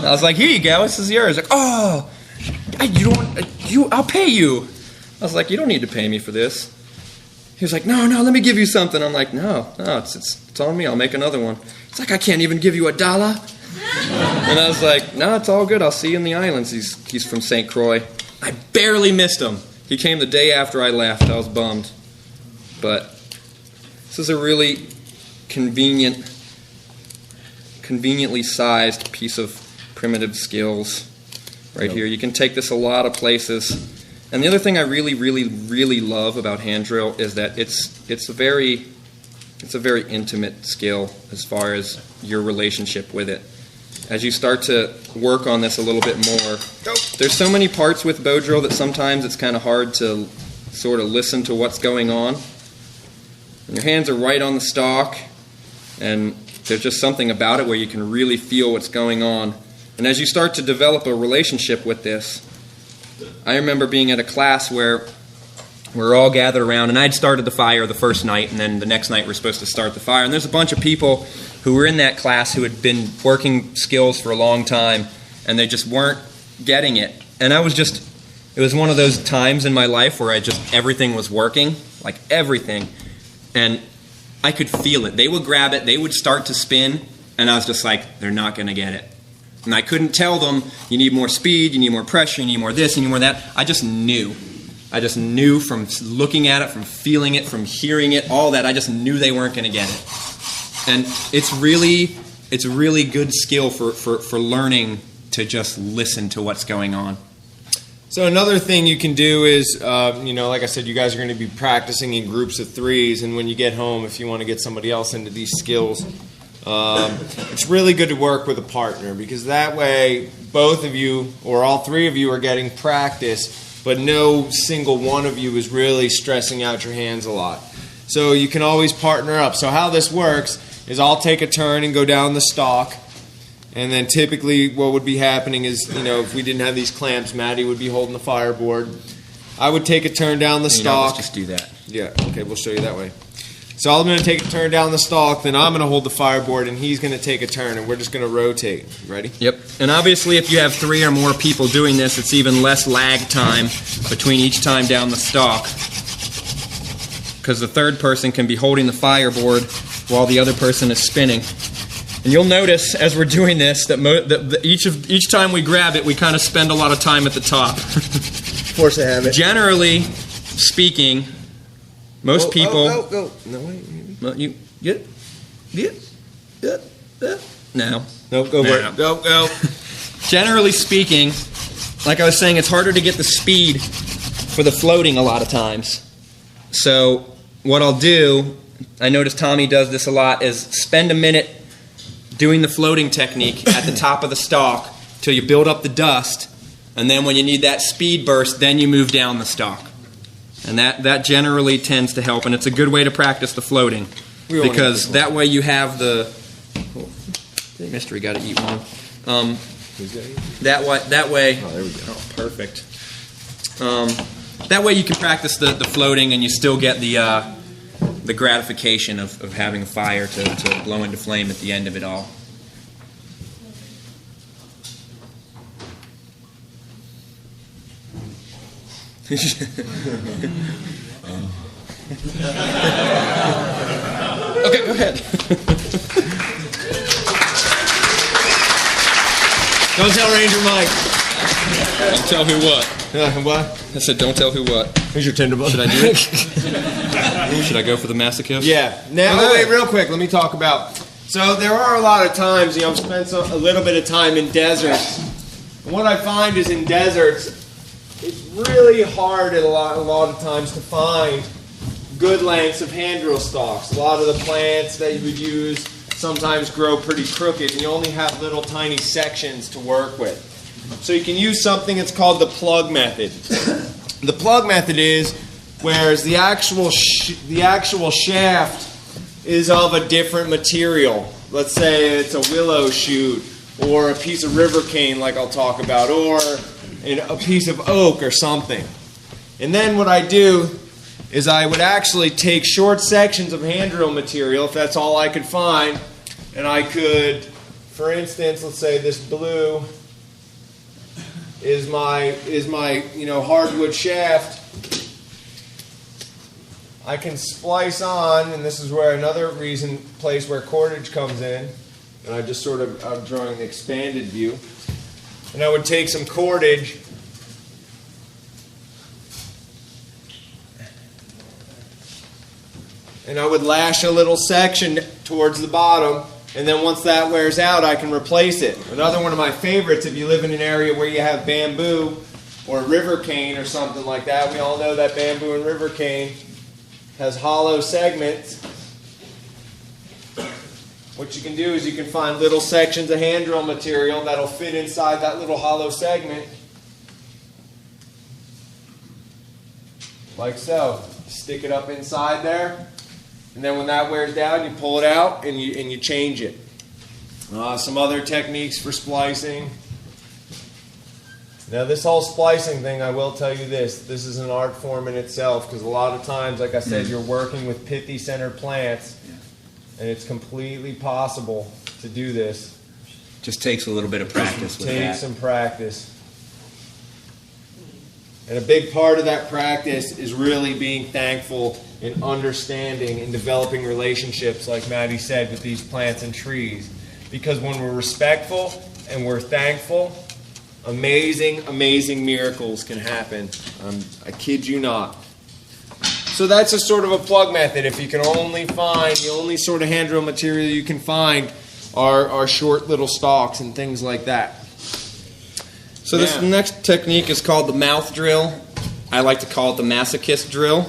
I was like, "Here you go. This is yours." Like, "Oh, I'll pay you." I was like, "You don't need to pay me for this." He was like, No, let me give you something." I'm like, No, it's on me. I'll make another one. It's like, "I can't even give you $1." And I was like, "No, it's all good. I'll see you in the islands." He's from St. Croix. I barely missed him. He came the day after I left. I was bummed. But this is a really conveniently sized piece of primitive skills right here. You can take this a lot of places. And the other thing I really, really, really love about hand drill is that it's a very intimate skill as far as your relationship with it. As you start to work on this a little bit more, there's so many parts with bow drill that sometimes it's kind of hard to sort of listen to what's going on. And your hands are right on the stalk, and there's just something about it where you can really feel what's going on. And as you start to develop a relationship with this, I remember being at a class where we were all gathered around, and I'd started the fire the first night, and then the next night we're supposed to start the fire. And there's a bunch of people who were in that class who had been working skills for a long time, and they just weren't getting it. And it was one of those times in my life where everything was working, like everything. And I could feel it. They would grab it, they would start to spin, and I was just like, they're not going to get it. And I couldn't tell them, you need more speed, you need more pressure, you need more this, you need more that. I just knew. I just knew from looking at it, from feeling it, from hearing it, all that. I just knew they weren't going to get it. And it's a really good skill for learning to just listen to what's going on. So another thing you can do is, like I said, you guys are going to be practicing in groups of 3s, and when you get home, if you want to get somebody else into these skills, it's really good to work with a partner, because that way both of you or all 3 of you are getting practice, but no single one of you is really stressing out your hands a lot. So you can always partner up. So how this works is I'll take a turn and go down the stalk, and then typically what would be happening is, if we didn't have these clamps, Maddie would be holding the fireboard. I would take a turn down the stalk. Let's just do that. Yeah, okay, we'll show you that way. So I'm going to take a turn down the stalk, then I'm going to hold the fireboard, and he's going to take a turn, and we're just going to rotate. Ready? Yep. And obviously if you have 3 or more people doing this, it's even less lag time between each time down the stalk, because the third person can be holding the fireboard while the other person is spinning. And you'll notice as we're doing this that each time we grab it, we kind of spend a lot of time at the top. Force a habit. Generally speaking, most people. Go. No, wait. Well, you get now. Nope, go for it. Go. Generally speaking, like I was saying, it's harder to get the speed for the floating a lot of times. So what I'll do, I notice Tommy does this a lot, is spend a minute doing the floating technique at the top of the stalk till you build up the dust, and then when you need that speed burst, then you move down the stalk. And that generally tends to help, and it's a good way to practice the floating. Because that way you have the... Oh, mystery got to eat one. That way... Oh, there we go. Oh, perfect. That way you can practice the floating, and you still get the gratification of having a fire to blow into flame at the end of it all. Okay, go ahead. Don't tell Ranger Mike. Don't tell who what. What? I said don't tell who what. Here's your tinderbox. Should I do it? Should I go for the masochist? Yeah. Now, wait, real quick. Let me talk about. So there are a lot of times, I've spent a little bit of time in deserts. And what I find is in deserts, it's really hard a lot of times to find good lengths of hand drill stalks. A lot of the plants that you would use sometimes grow pretty crooked, and you only have little tiny sections to work with. So you can use something that's called the plug method. The plug method is whereas the actual shaft is of a different material. Let's say it's a willow shoot or a piece of river cane like I'll talk about, or a piece of oak or something. And then what I do is I would actually take short sections of hand drill material, if that's all I could find, and I could, for instance, let's say this blue is my hardwood shaft. I can splice on, and this is where another place where cordage comes in, and I'm drawing the expanded view. And I would take some cordage and I would lash a little section towards the bottom, and then once that wears out, I can replace it. Another one of my favorites, if you live in an area where you have bamboo or river cane or something like that, we all know that bamboo and river cane has hollow segments. What you can do is you can find little sections of hand drill material that'll fit inside that little hollow segment, like so. Stick it up inside there, and then when that wears down, you pull it out and you change it. Some other techniques for splicing. Now this whole splicing thing, I will tell you this is an art form in itself, because a lot of times, like I said, you're working with pithy centered plants, and it's completely possible to do this. Just takes a little bit of practice with that. Takes some practice. And a big part of that practice is really being thankful and understanding and developing relationships, like Maddie said, with these plants and trees. Because when we're respectful and we're thankful, amazing, amazing miracles can happen. I kid you not. So that's a sort of a plug method. If you can only find, the only sort of hand drill material you can find are short little stalks and things like that. So this next technique is called the mouth drill. I like to call it the masochist drill.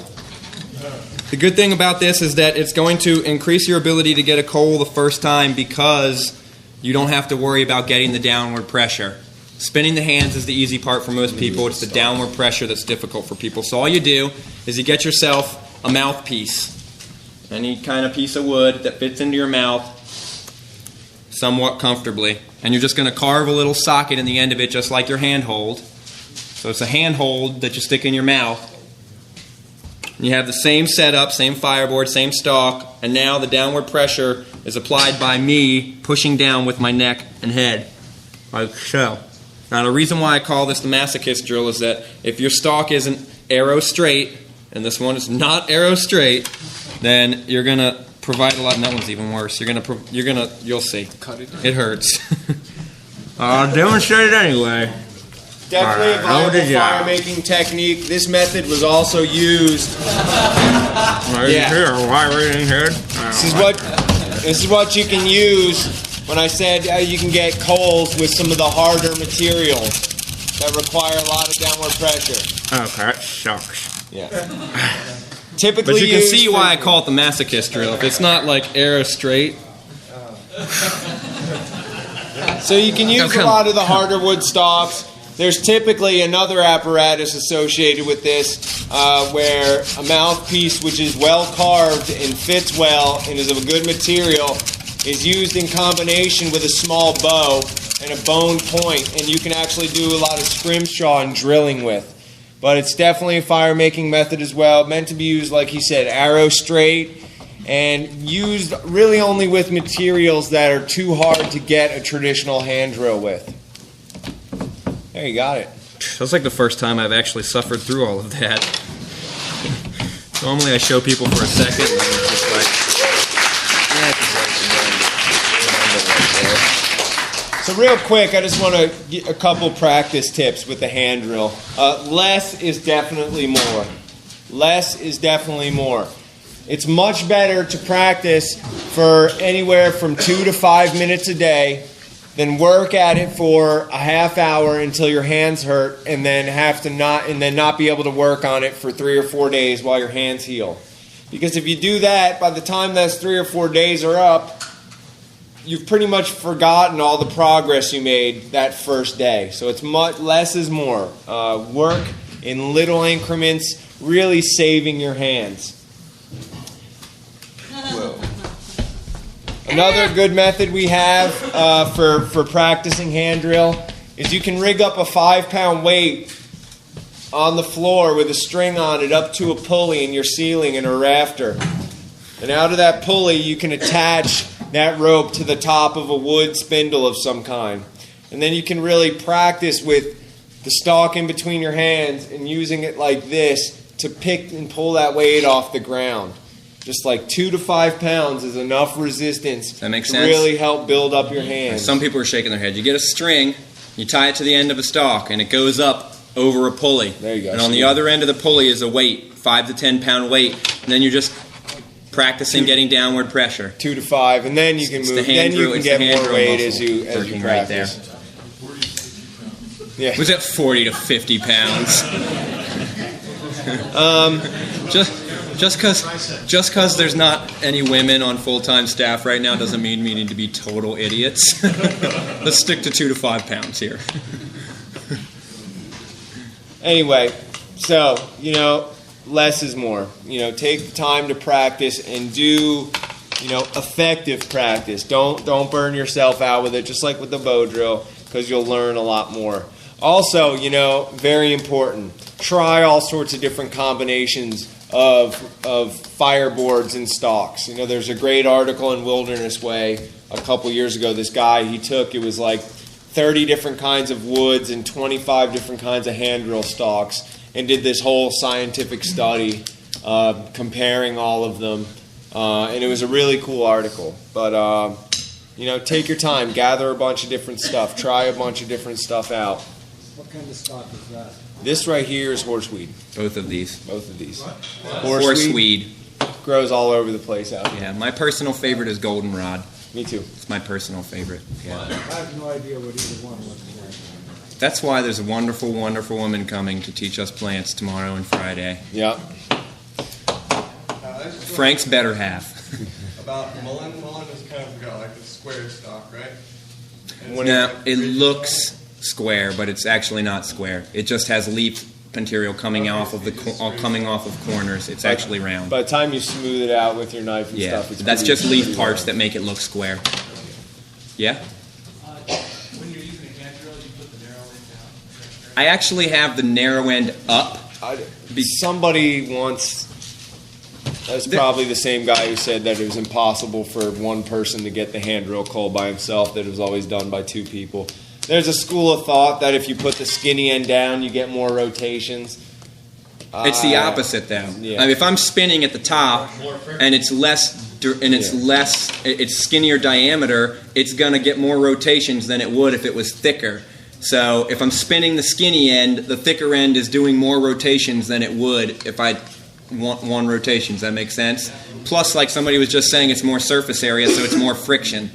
The good thing about this is that it's going to increase your ability to get a coal the first time, because you don't have to worry about getting the downward pressure. Spinning the hands is the easy part for most people. It's the downward pressure that's difficult for people. So all you do is you get yourself a mouthpiece. Any kind of piece of wood that fits into your mouth somewhat comfortably. And you're just going to carve a little socket in the end of it, just like your handhold. So it's a handhold that you stick in your mouth. And you have the same setup, same fireboard, same stalk, and now the downward pressure is applied by me pushing down with my neck and head, like so. Now the reason why I call this the masochist drill is that if your stalk isn't arrow straight, and this one is not arrow straight, then you're going to provide a lot, and that one's even worse. You'll see. It hurts. I'll demonstrate it anyway. Definitely a viable fire-making technique. This method was also used. This is what you can use when I said you can get coals with some of the harder materials that require a lot of downward pressure. Okay, that sucks. Yeah. Typically, but you can see why I call it the masochist drill. If it's not like arrow straight. So you can use a lot of the harder wood stalks. There's typically another apparatus associated with this where a mouthpiece which is well carved and fits well and is of a good material is used in combination with a small bow and a bone point, and you can actually do a lot of scrimshaw and drilling with. But it's definitely a fire-making method as well, meant to be used, like he said, arrow straight, and used really only with materials that are too hard to get a traditional hand drill with. There, you got it. That's like the first time I've actually suffered through all of that. Normally I show people for a second and then it's just like, So real quick, I just want to get a couple practice tips with the hand drill. Less is definitely more. Less is definitely more. It's much better to practice for anywhere from 2 to 5 minutes a day than work at it for a half hour until your hands hurt and then not be able to work on it for 3 or 4 days while your hands heal. Because if you do that, by the time those 3 or 4 days are up, you've pretty much forgotten all the progress you made that first day. So it's much less is more. Work in little increments, really saving your hands. Whoa. Another good method we have for practicing hand drill is you can rig up a 5-pound weight on the floor with a string on it up to a pulley in your ceiling and a rafter. And out of that pulley you can attach that rope to the top of a wood spindle of some kind. And then you can really practice with the stalk in between your hands and using it like this to pick and pull that weight off the ground. Just like 2 to 5 pounds is enough resistance that makes to sense? Really help build up your hands. Some people are shaking their head. You get a string, you tie it to the end of a stalk, and it goes up over a pulley. There you go. And on the other end of the pulley is a weight, 5 to 10 pound weight. And then you're just practicing getting downward pressure. 2 to 5, and then you can move. Then you can get more weight as you practice. Right there. Yeah. Was it 40 to 50 pounds? Just because there's not any women on full-time staff right now doesn't mean we need to be total idiots. Let's stick to 2 to 5 pounds here. Anyway, so, less is more. Take the time to practice and do, effective practice. Don't burn yourself out with it, just like with the bow drill, because you'll learn a lot more. Also, very important, try all sorts of different combinations of fireboards and stalks. There's a great article in Wilderness Way a couple years ago. This guy, it was like 30 different kinds of woods and 25 different kinds of hand drill stalks, and did this whole scientific study comparing all of them. And it was a really cool article. But, take your time, gather a bunch of different stuff, try a bunch of different stuff out. What kind of stock is that? This right here is horseweed. Both of these. Horseweed grows all over the place out here. Yeah, my personal favorite is goldenrod. Me too. It's my personal favorite. Yeah. I have no idea what either one looks like. That's why there's a wonderful, wonderful woman coming to teach us plants tomorrow and Friday. Yeah. Frank's better half. About mullen is kind of got like a square stalk, right? Now, it looks square, but it's actually not square. It just has leaf material coming off of corners. It's actually round. By the time you smooth it out with your knife and Yeah, stuff, it's that's just pretty leaf parts round. that make it look square. Yeah? When you're using a hand drill, you put the narrow end down. Is that correct? I actually have the narrow end up. Somebody once, that's probably the same guy who said that it was impossible for one person to get the hand drill cold by himself, that it was always done by 2 people. There's a school of thought that if you put the skinny end down, you get more rotations. It's the opposite, though. Yeah. I mean, if I'm spinning at the top and it's it's skinnier diameter, it's going to get more rotations than it would if it was thicker. So if I'm spinning the skinny end, the thicker end is doing more rotations than it would if I want 1 rotation. Does that make sense? Plus, like somebody was just saying, it's more surface area, so it's more friction.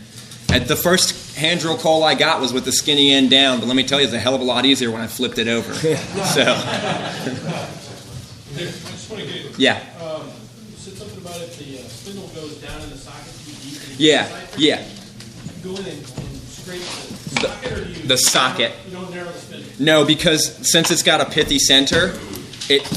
At the first hand drill call I got was with the skinny end down, but let me tell you, it's a hell of a lot easier when I flipped it over. So, I just want to get it. yeah. You said something about if the spindle goes down in the socket too deep. Yeah, yeah. You go in and scrape the socket, or do you? The socket. You don't narrow the spindle. No, because since it's got a pithy center,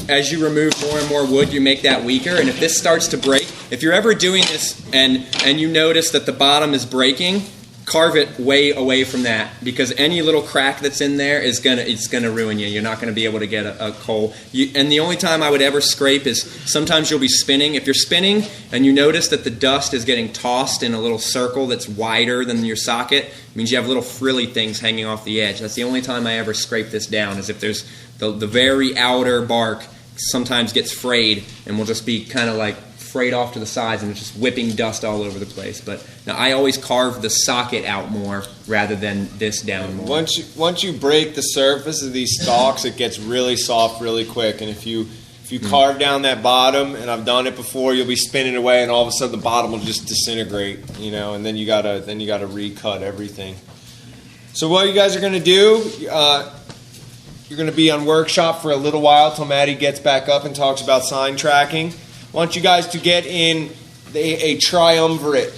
as you remove more and more wood, you make that weaker. And if this starts to break, if you're ever doing this and you notice that the bottom is breaking, carve it way away from that, because any little crack that's in there it's gonna ruin you. You're not gonna be able to get a coal. And the only time I would ever scrape is sometimes you'll be spinning. If you're spinning and you notice that the dust is getting tossed in a little circle that's wider than your socket, it means you have little frilly things hanging off the edge. That's the only time I ever scrape this down, is if there's the very outer bark sometimes gets frayed and will just be kind of like frayed off to the sides and it's just whipping dust all over the place. But now I always carve the socket out more rather than this down more. Once you break the surface of these stalks, it gets really soft really quick. And if you carve down that bottom, and I've done it before, you'll be spinning away, and all of a sudden the bottom will just disintegrate, and then you gotta recut everything. So what you guys are gonna do? You're going to be on workshop for a little while till Maddie gets back up and talks about sign tracking. I want you guys to get in a triumvirate.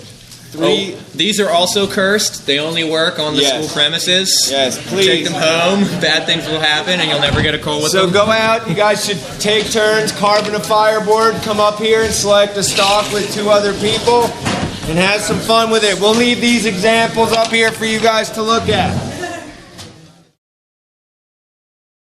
These are also cursed. They only work on the school premises. Yes, please. Take them home. Bad things will happen, and you'll never get a coal with them. So go out. You guys should take turns carving a fireboard. Come up here and select a stalk with 2 other people and have some fun with it. We'll leave these examples up here for you guys to look at.